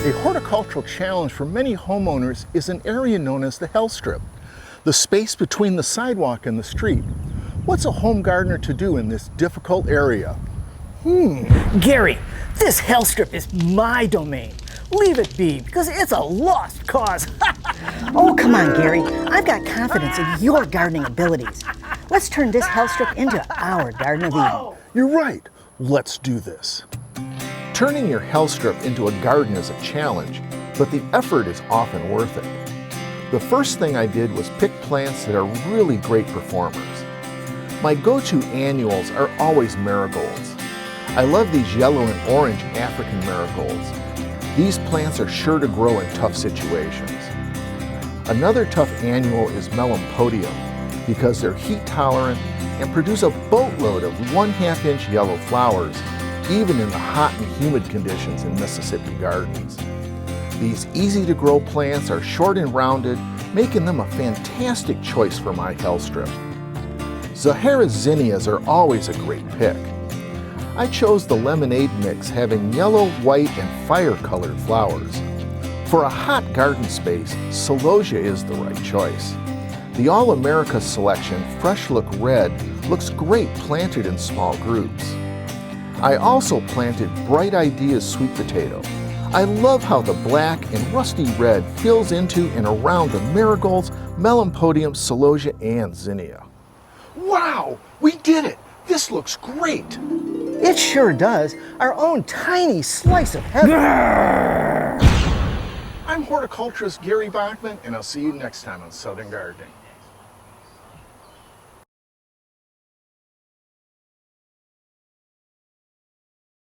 A horticultural challenge for many homeowners is an area known as the Hellstrip, the space between the sidewalk and the street. What's a home gardener to do in this difficult area? Gary, this Hellstrip is my domain. Leave it be, because it's a lost cause. Oh, come on, Gary. I've got confidence in your gardening abilities. Let's turn this Hellstrip into our Garden of Eden. You're right. Let's do this. Turning your Hellstrip into a garden is a challenge, but the effort is often worth it. The first thing I did was pick plants that are really great performers. My go-to annuals are always marigolds. I love these yellow and orange African marigolds. These plants are sure to grow in tough situations. Another tough annual is melampodium because they're heat tolerant and produce a boatload of 1/2 inch yellow flowers, even in the hot and humid conditions in Mississippi gardens. These easy to grow plants are short and rounded, making them a fantastic choice for my Hellstrip. Zahara zinnias are always a great pick. I chose the lemonade mix having yellow, white, and fire-colored flowers. For a hot garden space, celosia is the right choice. The All-America selection Fresh Look Red looks great planted in small groups. I also planted Bright Ideas sweet potato. I love how the black and rusty red fills into and around the marigolds, melampodium, celosia, and zinnia. Wow, we did it! This looks great! It sure does. Our own tiny slice of heaven. I'm horticulturist Gary Bachman, and I'll see you next time on Southern Gardening.